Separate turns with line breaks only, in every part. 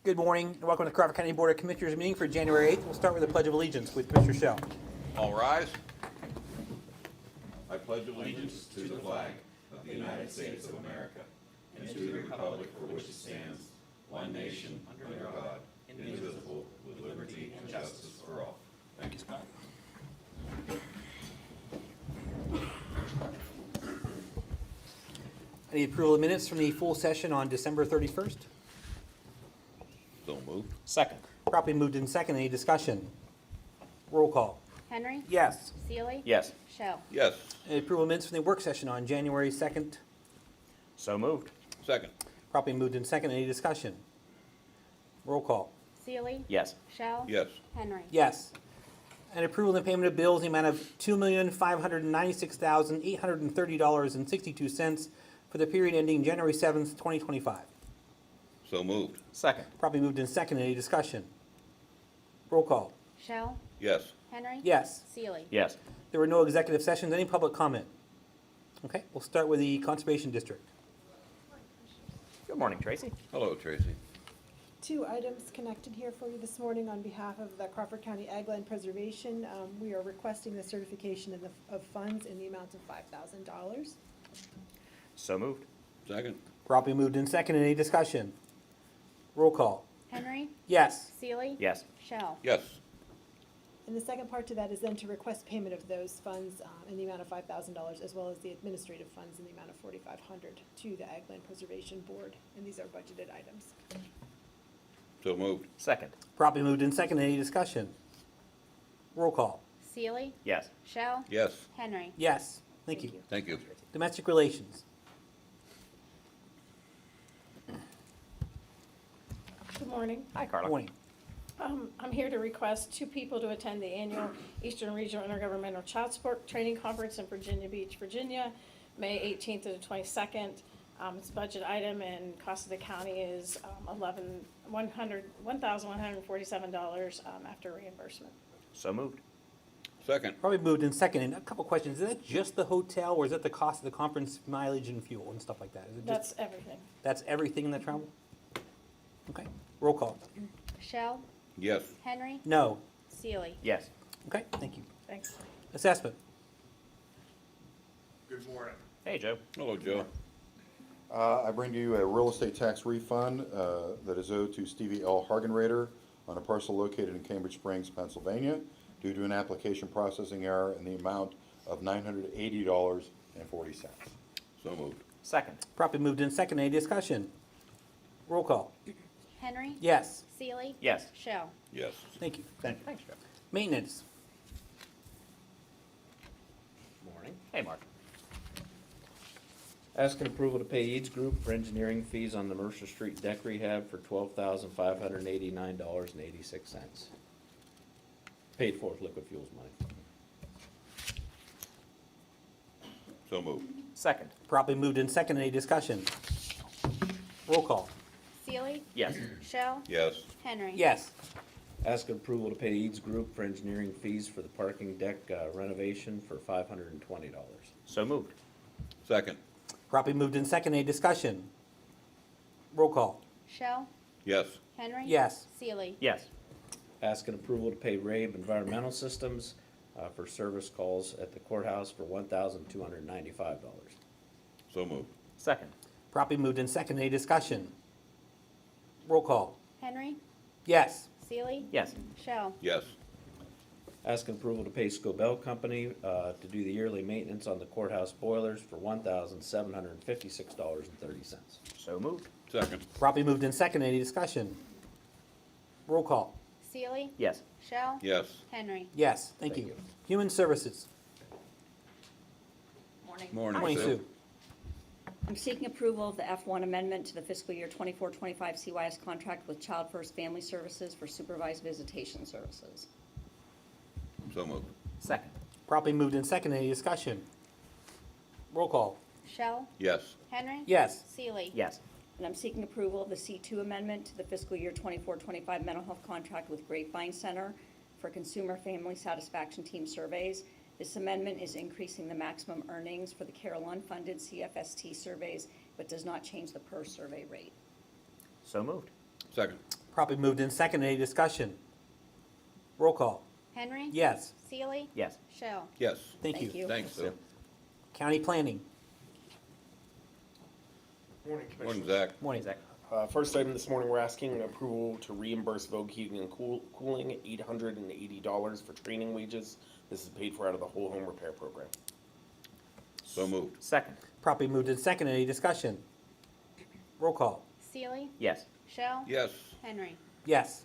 Good morning, and welcome to the Crawford County Board of Commissioners meeting for January 8th. We'll start with the Pledge of Allegiance with Commissioner Shell.
All rise. I pledge allegiance to the flag of the United States of America and to the republic for which it stands, one nation, under God, indivisible, with liberty and justice for all. Thank you, Scott.
I need approval of minutes from the full session on December 31st.
So moved.
Second.
Properly moved in second. Any discussion? Roll call.
Henry.
Yes.
Seely.
Yes.
Shell.
Yes.
Any approval of minutes from the work session on January 2nd.
So moved.
Second.
Properly moved in second. Any discussion? Roll call.
Seely.
Yes.
Shell.
Yes.
Henry.
Yes. And approval of the payment of bills in the amount of $2,596,830.62 for the period ending January 7th, 2025.
So moved.
Second.
Properly moved in second. Any discussion? Roll call.
Shell.
Yes.
Henry.
Yes.
Seely.
Yes.
There were no executive sessions. Any public comment? Okay, we'll start with the Conservation District.
Good morning, Tracy.
Hello, Tracy.
Two items connected here for you this morning on behalf of the Crawford County Ag Land Preservation. We are requesting the certification of funds in the amount of $5,000.
So moved.
Second.
Properly moved in second. Any discussion? Roll call.
Henry.
Yes.
Seely.
Yes.
Shell.
Yes.
And the second part to that is then to request payment of those funds in the amount of $5,000, as well as the administrative funds in the amount of $4,500 to the Ag Land Preservation Board, and these are budgeted items.
So moved.
Second.
Properly moved in second. Any discussion? Roll call.
Seely.
Yes.
Shell.
Yes.
Henry.
Yes. Thank you.
Thank you.
Domestic Relations.
Good morning.
Hi, Carla.
Morning.
I'm here to request two people to attend the annual Eastern Regional Intergovernmental Child Support Training Conference in Virginia Beach, Virginia, May 18th to the 22nd. It's a budget item, and cost of the county is $1,147 after reimbursement.
So moved.
Second.
Probably moved in second. And a couple questions. Is that just the hotel, or is that the cost of the conference, mileage and fuel and stuff like that? Is it just,
That's everything.
that's everything in the travel? Okay. Roll call.
Shell.
Yes.
Henry.
No.
Seely.
Yes.
Okay. Thank you.
Thanks.
Assessment.
Good morning.
Hey, Joe.
Hello, Joe.
I bring to you a real estate tax refund that is owed to Stevie L. Hargenrader on a parcel located in Cambridge Springs, Pennsylvania, due to an application processing error in the amount of $980.40.
So moved.
Second.
Properly moved in second. Any discussion? Roll call.
Henry.
Yes.
Seely.
Yes.
Shell.
Yes.
Thank you.
Thanks, Joe.
Maintenance.
Morning. Hey, Mark.
Asking approval to pay Eads Group for engineering fees on the Mercer Street deck rehab for $12,589.86. Paid for with liquid fuels money.
So moved.
Second.
Properly moved in second. Any discussion? Roll call.
Seely.
Yes.
Shell.
Yes.
Henry.
Yes.
Asking approval to pay Eads Group for engineering fees for the parking deck renovation for $520.
So moved.
Second.
Properly moved in second. Any discussion? Roll call.
Shell.
Yes.
Henry.
Yes.
Seely.
Yes.
Asking approval to pay Rabe Environmental Systems for service calls at the courthouse for $1,295.
So moved.
Second.
Properly moved in second. Any discussion? Roll call.
Henry.
Yes.
Seely.
Yes.
Shell.
Yes.
Asking approval to pay Scobell Company to do the yearly maintenance on the courthouse boilers for $1,756.30.
So moved.
Second.
Properly moved in second. Any discussion? Roll call.
Seely.
Yes.
Shell.
Yes.
Henry.
Yes. Thank
Thank
you.
you.
Human Services.
Morning.
Morning,
Morning,
Sue.
Sue.
I'm seeking approval of the F1 amendment to the fiscal year 24-25 CYS contract with Child First Family Services for supervised visitation services.
So moved.
Second.
Properly moved in second. Any discussion? Roll call.
Shell.
Yes.
Henry.
Yes.
Seely.
Yes.
And I'm seeking approval of the C2 amendment to the fiscal year 24-25 mental health contract with Grapevine Center for consumer family satisfaction team surveys. This amendment is increasing the maximum earnings for the Carolyn-funded CFST surveys, but does not change the per survey rate.
So moved.
Second.
Properly moved in second. Any discussion? Roll call.
Henry.
Yes.
Seely,
Yes.
Shell.
Yes.
Thank you.
Thank you.
Thanks, Sue.
County planning.
Morning,
Morning,
Commissioners.
Zach.
Morning, Zach.
First item this morning, we're asking approval to reimburse Vogue Heating and Cooling $880 for training wages. This is paid for out of the whole home repair program.
So moved.
Second.
Properly moved in second. Any discussion? Roll call.
Seely,
Yes.
Shell.
Yes.
Henry.
Yes.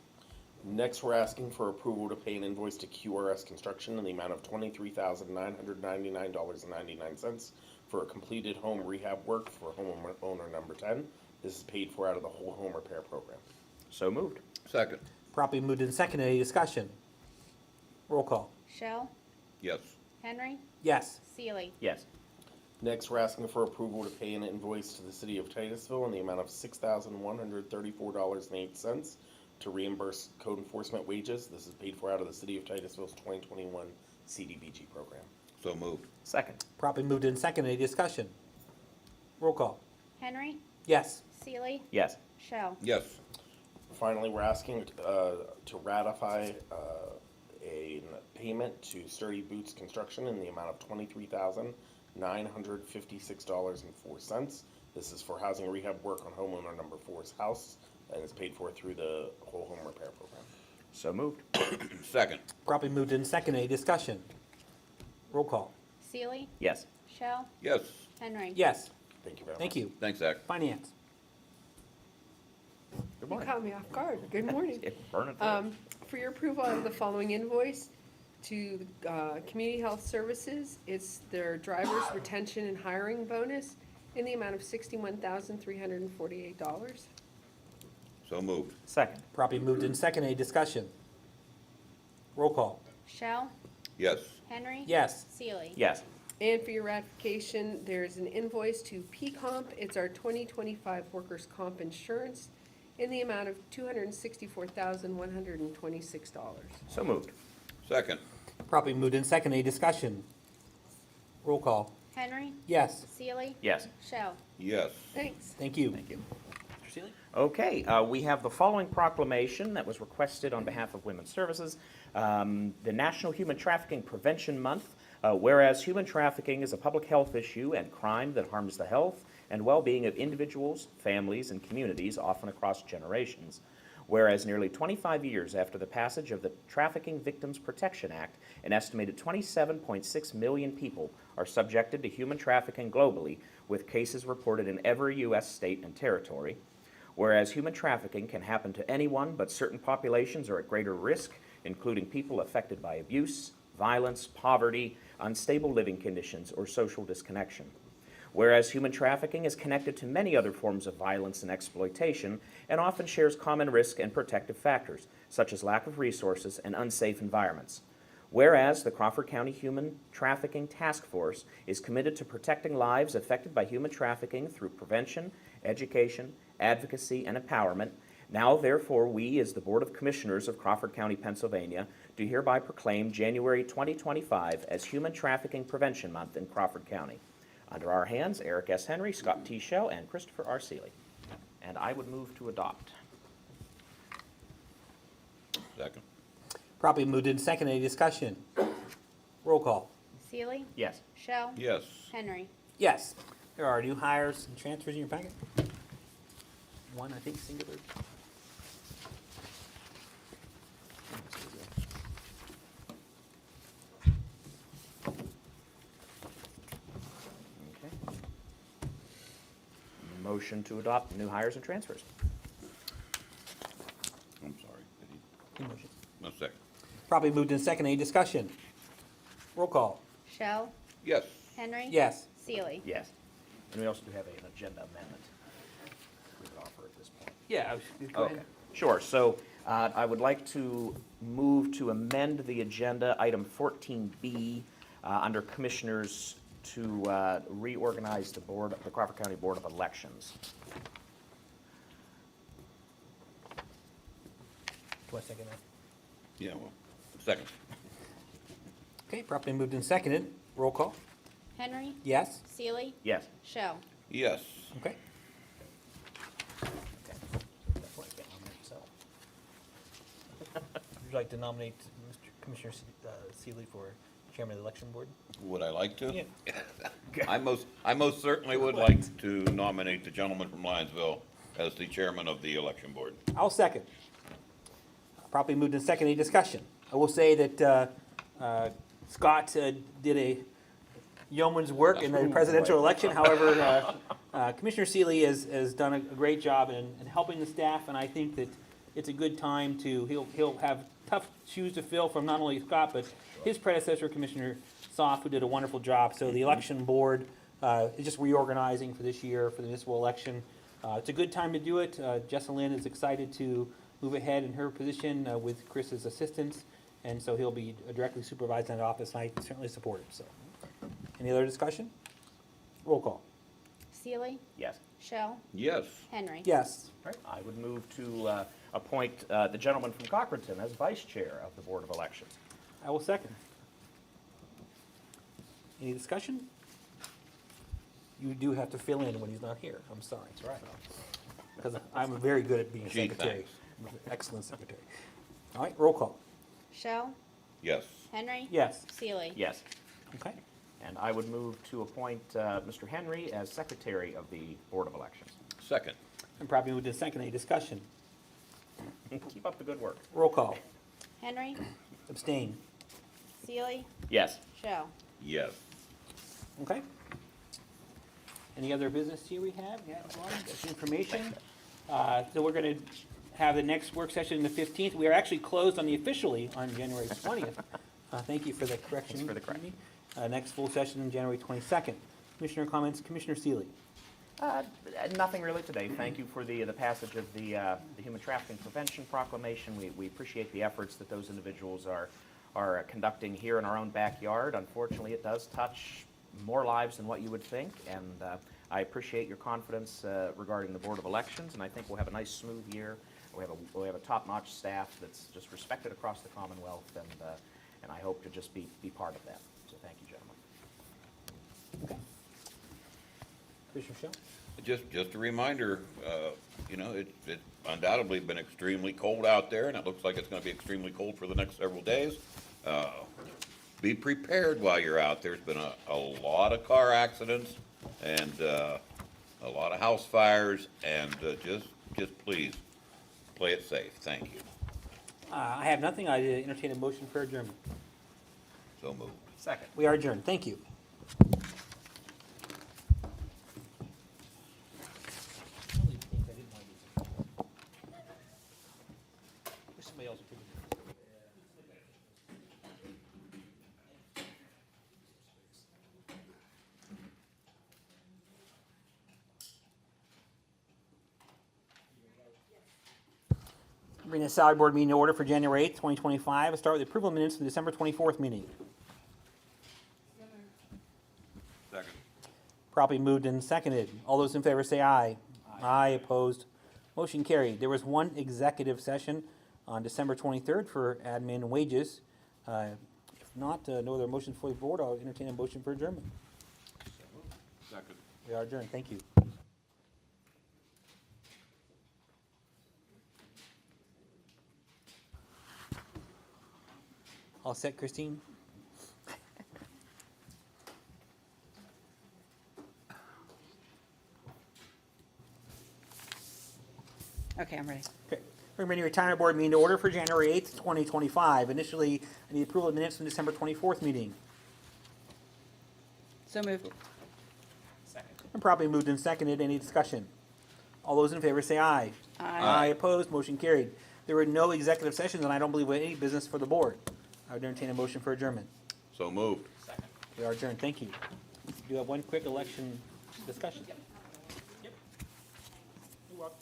Next, we're asking for approval to pay an invoice to QRS Construction in the amount of $23,999.99 for a completed home rehab work for homeowner number 10. This is paid for out of the whole home repair program.
So moved.
Second.
Properly moved in second. Any discussion? Roll call.
Shell.
Yes.
Henry.
Yes.
Seely.
Yes.
Next, we're asking for approval to pay an invoice to the city of Titusville in the amount of $6,134.08 to reimburse code enforcement wages. This is paid for out of the city of Titusville's 2021 CDBG program.
So moved.
Second.
Properly moved in second. Any discussion? Roll call.
Henry.
Yes.
Seely,
Yes.
Shell.
Yes.
Finally, we're asking to ratify a payment to Sturdy Boots Construction in the amount of $23,956.04. This is for housing rehab work on homeowner number 4's house, and it's paid for through the whole home repair program.
So moved.
Second.
Properly moved in second. Any discussion? Roll call.
Seely,
Yes.
Shell.
Yes.
Henry.
Yes.
Thank you very much.
Thank you.
Thanks, Zach.
Finance.
Good
You
morning.
caught me off guard. Good morning.
Burn it through.
For your approval of the following invoice to Community Health Services, it's their driver's retention and hiring bonus in the amount of $61,348.
So moved.
Second.
Properly moved in second. Any discussion? Roll call.
Shell.
Yes.
Henry.
Yes.
Seely.
Yes.
And for your ratification, there's an invoice to P-Comp. It's our 2025 workers' comp insurance in the amount of $264,126.
So moved.
Second.
Properly moved in second. Any discussion? Roll call.
Henry.
Yes.
Seely,
Yes.
Shell.
Yes.
Thanks.
Thank you.
Thank you.
Mr. Seeley?
Okay, we have the following proclamation that was requested on behalf of Women's Services. The National Human Trafficking Prevention Month. Whereas human trafficking is a public health issue and crime that harms the health and well-being of individuals, families, and communities, often across generations. Whereas nearly 25 years after the passage of the Trafficking Victims Protection Act, an estimated 27.6 million people are subjected to human trafficking globally, with cases reported in every U.S. state and territory. Whereas human trafficking can happen to anyone, but certain populations are at greater risk, including people affected by abuse, violence, poverty, unstable living conditions, or social disconnection. Whereas human trafficking is connected to many other forms of violence and exploitation and often shares common risk and protective factors, such as lack of resources and unsafe environments. Whereas the Crawford County Human Trafficking Task Force is committed to protecting lives affected by human trafficking through prevention, education, advocacy, and empowerment. Now, therefore, we, as the Board of Commissioners of Crawford County, Pennsylvania, do hereby proclaim January 2025 as Human Trafficking Prevention Month in Crawford County. Under our hands, Eric S. Henry, Scott T. Shell, and Christopher R. Seeley. And I would move to adopt.
Second.
Properly moved in second. Any discussion? Roll call.
Seely,
Yes.
Shell.
Yes.
Henry.
Yes. There are new hires and transfers in your packet. One, I think, singular.
Okay. Motion to adopt new hires and transfers.
I'm sorry.
Any motion?
No, second.
Properly moved in second. Any discussion? Roll call.
Shell.
Yes.
Henry.
Yes.
Seely.
Yes. And we also do have an agenda amendment we could offer at this point.
Yeah, go
Okay, sure. So I would like to move to amend the agenda, item 14B, under Commissioners to reorganize the board, the Crawford County Board of Elections.
Do I second that?
Yeah, well, second.
Okay, properly moved and seconded. Roll call.
Henry.
Yes?
Seely,
Yes.
Shell.
Yes.
Okay.
That's what I get on there, so.
you like to nominate Mr. Commissioner Seeley for chairman of the election board?
Would I like to?
Yeah.
I most certainly would like to nominate the gentleman from Lionsville as the chairman of the election board.
I'll second. Properly moved in second. Any discussion? I will say that Scott did a yeoman's work in the presidential election. However, Commissioner Seeley has done a great job in helping the staff, and I think that it's a good time to, he'll have tough shoes to fill from not only Scott, but his predecessor, Commissioner Soft, who did a wonderful job. So the election board is just reorganizing for this year for the municipal election. It's a good time to do it. Jessalyn is excited to move ahead in her position with Chris's assistance, and so he'll be directly supervising that office, and I certainly support it. So, any other discussion? Roll call.
Seely,
Yes.
Shell,
Yes.
Henry.
Yes.
Right. I would move to appoint the gentleman from Cochranton as vice chair of the Board of Elections.
I will second. Any discussion? You do have to fill in when he's not here. I'm sorry. That's right. Because I'm very good at being
Gee,
secretary.
thanks.
I'm an excellent secretary. All right, roll call.
Shell,
Yes.
Henry.
Yes.
Seely.
Yes.
Okay.
And I would move to appoint Mr. Henry as secretary of the Board of Elections.
Second.
And probably moved in second. Any discussion?
Keep up the good work.
Roll call.
Henry.
Abstain.
Seely,
Yes.
Shell.
Yes.
Okay. Any other business here we have? Yeah, Ron, that's information. So we're going to have the next work session on the 15th. We are actually closed officially on January 20th. Thank you for the correction.
Thanks for the correction.
Next full session on January 22nd. Commissioner comments, Commissioner Seeley.
Nothing really today. Thank you for the passage of the Human Trafficking Prevention Proclamation. We appreciate the efforts that those individuals are conducting here in our own backyard. Unfortunately, it does touch more lives than what you would think, and I appreciate your confidence regarding the Board of Elections, and I think we'll have a nice, smooth year. We have a top-notch staff that's just respected across the Commonwealth, and I hope to just be part of that. So thank you, gentlemen.
Okay. Commissioner Shell?
Just a reminder, it's undoubtedly been extremely cold out there, and it looks like it's going to be extremely cold for the next several days. Be prepared while you're out. There's been a lot of car accidents and a lot of house fires, and just please play it safe. Thank you.
I have nothing. I entertain a motion for adjournment.
So moved.
Second.
We are adjourned. Thank you. Somebody else will take it. Bring the salary board meeting to order for January 8th, 2025. I'll start with the approval of minutes from the December 24th meeting.
Second.
Properly moved and seconded. All those in favor say aye. Aye. Opposed. Motion carried. There was one executive session on December 23rd for admin and wages. If not, no other motion for the board. I'll entertain a motion for adjournment.
Second.
We are adjourned. Thank you. All set, Christine?
Okay, I'm ready.
Okay. We're bringing retirement board meeting to order for January 8th, 2025. Initially, I need approval of minutes from December 24th meeting.
So moved.
And properly moved and seconded. Any discussion? All those in favor say aye.
Aye.
Opposed. Motion carried. There were no executive sessions, and I don't believe we have any business for the board. I would entertain a motion for adjournment.
So moved.
We are adjourned. Thank you. Do you have one quick election discussion? Yep. You're welcome.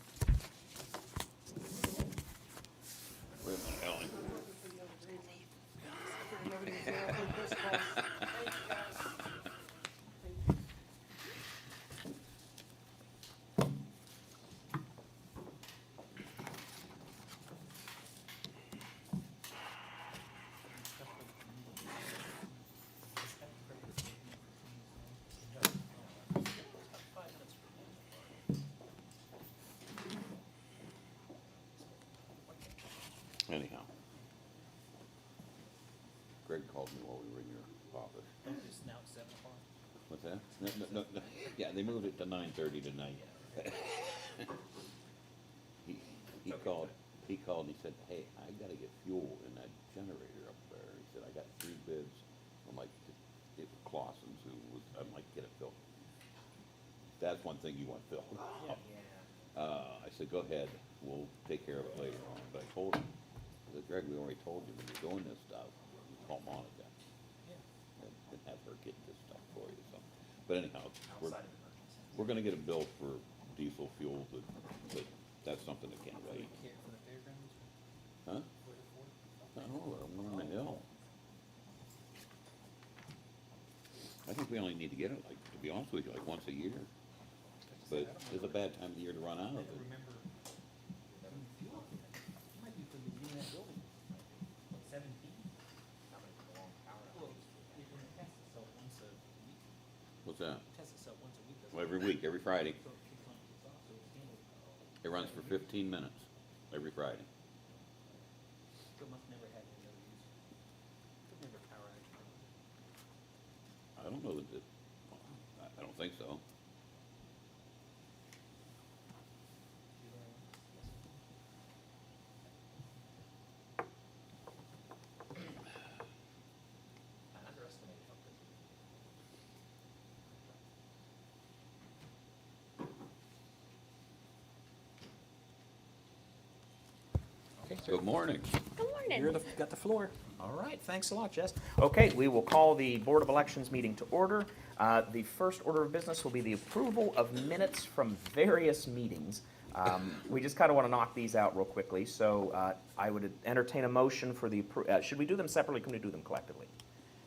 Where's my Ellen? Anyhow. Greg called me while we were in your office.
It's now 7 o'clock.
What's that? No. Yeah, they moved it to 9:30 tonight. He called, and he said, hey, I gotta get fuel in that generator up there. He said, I got 3 bids. I'm like, it was Clausen's who was, I'm like, get it filled. That's one thing you want filled. I said, go ahead, we'll take care of it later on. But I told him, I said, Greg, we already told you when you're doing this stuff, call Monica. And have her get this stuff for you, so. But anyhow, we're gonna get a bill for diesel fuel, but that's something that can't wait. Huh? I don't know, we're on the hill. I think we only need to get it, like, to be honest with you, like once a year. But it's a bad time of year to run out of it. What's that? Well, every week, every Friday. It runs for 15 minutes every Friday. I don't know that I don't think so. Good morning.
Good morning.
You're got the floor.
All right, thanks a lot, Jess. Okay, we will call the Board of Elections meeting to order. The first order of business will be the approval of minutes from various meetings. We just kind of want to knock these out real quickly, so I would entertain a motion for the, should we do them separately, can we do them collectively?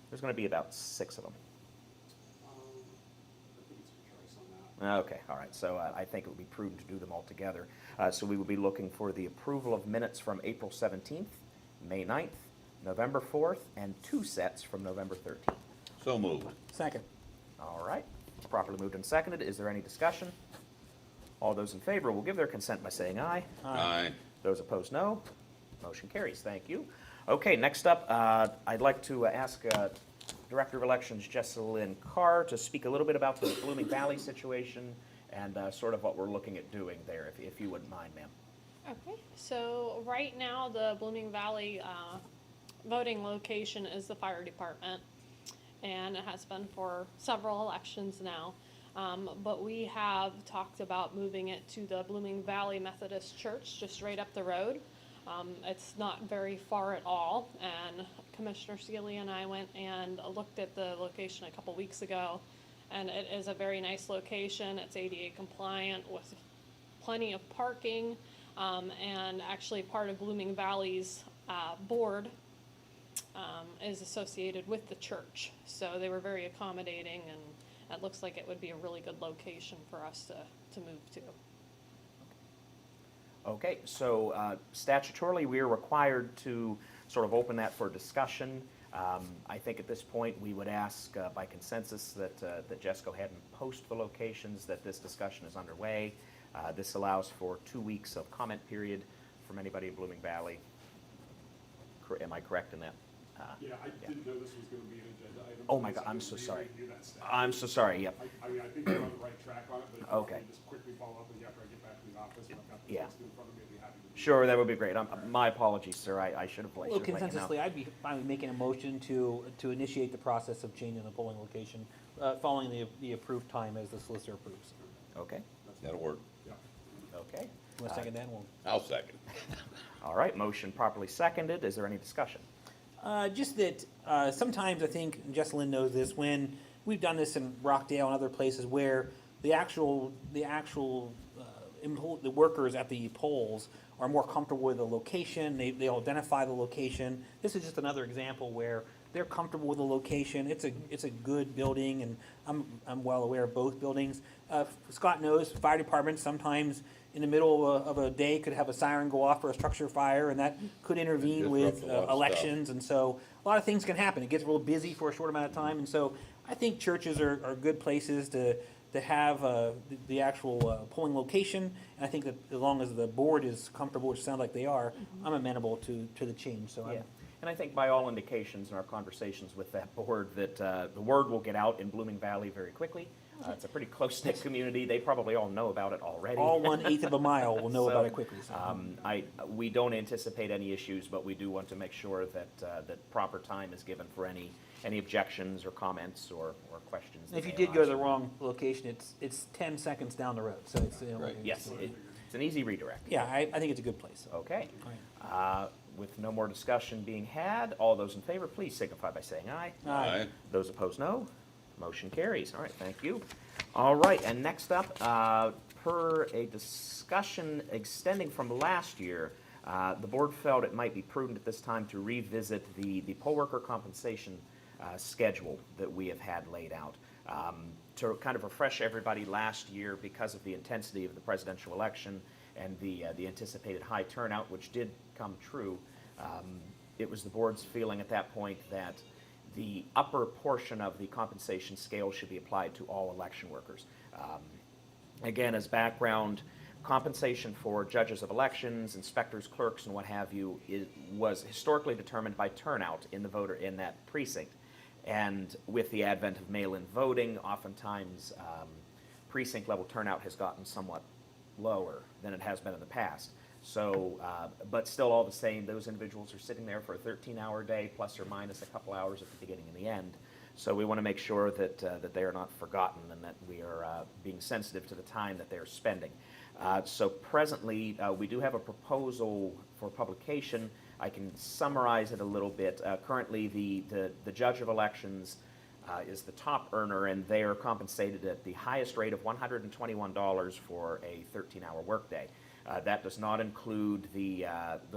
There's going to be about 6 of them. Okay, all right, so I think it would be prudent to do them all together. So we will be looking for the approval of minutes from April 17th, May 9th, November 4th, and 2 sets from November 13th.
So moved.
Second.
All right, properly moved and seconded. Is there any discussion? All those in favor will give their consent by saying aye.
Aye.
Those opposed, no. Motion carries. Thank you. Okay, next up, I'd like to ask Director of Elections Jessalyn Carr to speak a little bit about the Blooming Valley situation and sort of what we're looking at doing there, if you wouldn't mind, ma'am.
Okay, so right now, the Blooming Valley voting location is the fire department, and it has been for several elections now. But we have talked about moving it to the Blooming Valley Methodist Church, just right up the road. It's not very far at all, and Commissioner Seeley and I went and looked at the location a couple weeks ago, and it is a very nice location. It's ADA compliant with plenty of parking, and actually part of Blooming Valley's board is associated with the church. So they were very accommodating, and it looks like it would be a really good location for us to move to.
Okay, so statutorily, we are required to sort of open that for discussion. I think at this point, we would ask by consensus that Jess go ahead and post the locations that this discussion is underway. This allows for 2 weeks of comment period from anybody in Blooming Valley. Am I correct in that?
Yeah, I didn't know this was gonna be an agenda item.
Oh my God,
so I
I'm
didn't
so
really
sorry.
review that stuff.
I'm so sorry, yep.
I mean, I think we're on the right track on it, but if you want
Okay.
me to just quickly follow up with you after I get back to the office, and I've got the
Yeah.
text in front of me, I'd be happy to do that.
Sure, that would be great. My apologies, sir. I should have let
Well,
you know.
consensusly, I'd be fine with making a motion to initiate the process of changing the polling location, following the approved time as the solicitor approves.
Okay,
That'll work.
Yeah.
okay.
You want to second that? We'll
I'll second.
All right, motion properly seconded. Is there any discussion?
Just that sometimes I think, and Jessalyn knows this, when we've done this in Rockdale and other places where the workers at the polls are more comfortable with the location, they identify the location. This is just another example where they're comfortable with the location. It's a good building, and I'm well aware of both buildings. Scott knows fire departments sometimes in the middle of a day could have a siren go off for a structure fire, and that could intervene
Disrupt
with
a lot of
elections, and so a lot of things can happen. It gets real busy for a short amount of time, and so I think churches are good places to have the actual polling location. And I think that as long as the board is comfortable, which sounds like they are, I'm amenable to the change. So
Yeah. And I think by all indications in our conversations with that board that the word will get out in Blooming Valley very quickly. It's a pretty close-knit community. They probably all know about it already.
All 1/8 of a mile will know
So,
about it quickly. So.
We don't anticipate any issues, but we do want to make sure that that proper time is given for any objections or comments or questions. that
If you
may
did go to the
arise.
wrong location, it's 10 seconds down the road, so it's,
Right.
Yes, it's an easy redirect.
Yeah, I think it's a good place.
Okay.
All right.
With no more discussion being had, all those in favor, please signify by saying aye.
Aye.
Those opposed, no. Motion carries. All right, thank you. All right, and next up, per a discussion extending from last year, the board felt it might be prudent at this time to revisit the poll worker compensation schedule that we have had laid out. To kind of refresh everybody last year, because of the intensity of the presidential election and the anticipated high turnout, which did come true, it was the board's feeling at that point that the upper portion of the compensation scale should be applied to all election workers. Again, as background, compensation for judges of elections, inspectors, clerks, and what have you was historically determined by turnout in the voter in that precinct. And with the advent of mail-in voting, oftentimes precinct level turnout has gotten somewhat lower than it has been in the past. So, but still all the same, those individuals are sitting there for a 13-hour day, plus or minus a couple hours at the beginning and the end. So we want to make sure that, that they are not forgotten and that we are being sensitive to the time that they're spending. So presently, we do have a proposal for publication. I can summarize it a little bit. Currently, the judge of elections is the top earner, and they are compensated at the highest rate of $121 for a 13-hour workday. That does not include the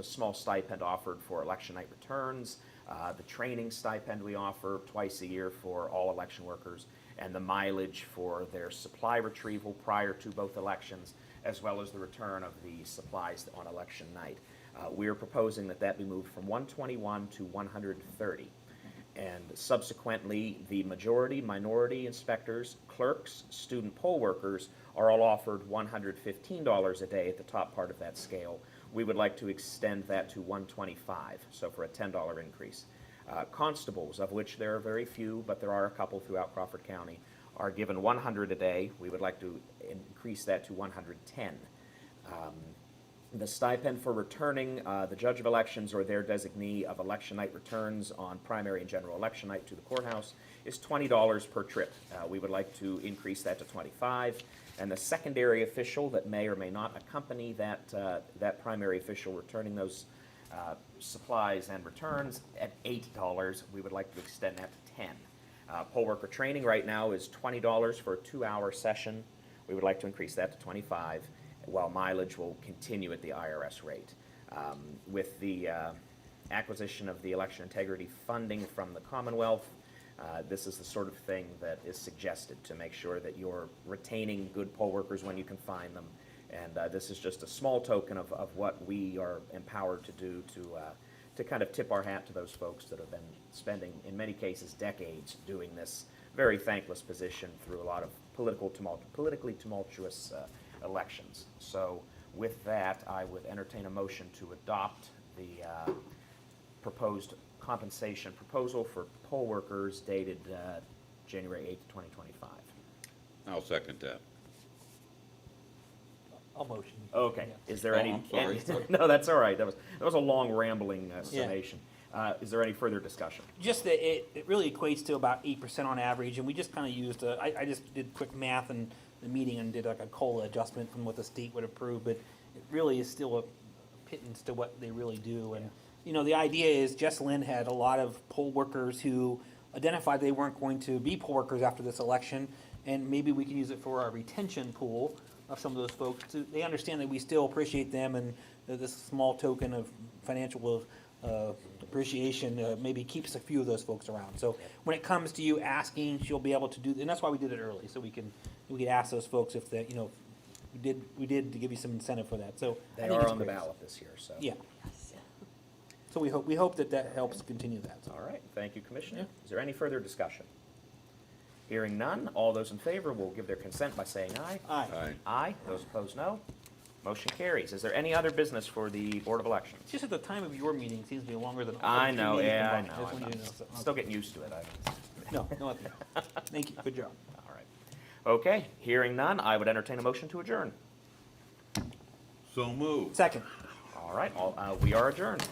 small stipend offered for election night returns, the training stipend we offer twice a year for all election workers, and the mileage for their supply retrieval prior to both elections, as well as the return of the supplies on election night. We are proposing that be moved from 121 to 130. And subsequently, the majority, minority inspectors, clerks, student poll workers are all offered $115 a day at the top part of that scale. We would like to extend that to $125, so for a $10 increase. Constables, of which there are very few, but there are a couple throughout Crawford County, are given $100 a day. We would like to increase that to $110. The stipend for returning the judge of elections or their designee of election night returns on primary and general election night to the courthouse is $20 per trip. We would like to increase that to $25. And the secondary official that may or may not accompany that primary official returning those supplies and returns at $8. We would like to extend that to $10. Poll worker training right now is $20 for a 2-hour session. We would like to increase that to $25, while mileage will continue at the IRS rate. With the acquisition of the election integrity funding from the Commonwealth, this is the sort of thing that is suggested to make sure that you're retaining good poll workers when you can find them. And this is just a small token of what we are empowered to do to kind of tip our hat to those folks that have been spending, in many cases, decades doing this very thankless position through a lot of politically tumultuous elections. So with that, I would entertain a motion to adopt the proposed compensation proposal for poll workers dated January 8th, 2025.
I'll second that.
I'll motion.
Okay.
Yeah.
Is there
Oh,
any?
I'm sorry.
No, that's all right. That was a long rambling summation. Is there any further discussion?
Just that it really equates to about 8% on average, and we just kind of used I just did quick math in the meeting and did like a COLA adjustment from what the state would approve, but it really is still a pittance to what they really do. And you know, the idea is Jess Lynn had a lot of poll workers who identified they weren't going to be poll workers after this election, and maybe we can use it for our retention pool of some of those folks. They understand that we still appreciate them, and this small token of financial appreciation maybe keeps a few of those folks around. So when it comes to you asking, she'll be able to do, and that's why we did it early, so we could ask those folks if they, you know, we did to give you some incentive for that. So I
They
think
are
it's
on the
great.
ballot this year, so.
Yeah. So we hope that helps continue that. So.
All right, thank you, Commissioner. Is there any further discussion? Hearing none, all those in favor will give their consent by saying aye.
Aye.
Aye.
Aye. Those opposed, no. Motion carries. Is there any other business for the Board of Elections?
Just at the time of your meeting seems to be longer than.
I
other
know,
meetings
yeah, I
combined.
know.
Just want you to know, so,
Still getting used to it.
No, nothing. Thank you, good job.
All right. Okay, hearing none, I would entertain a motion to adjourn.
So moved.
Second.
All right, we are adjourned.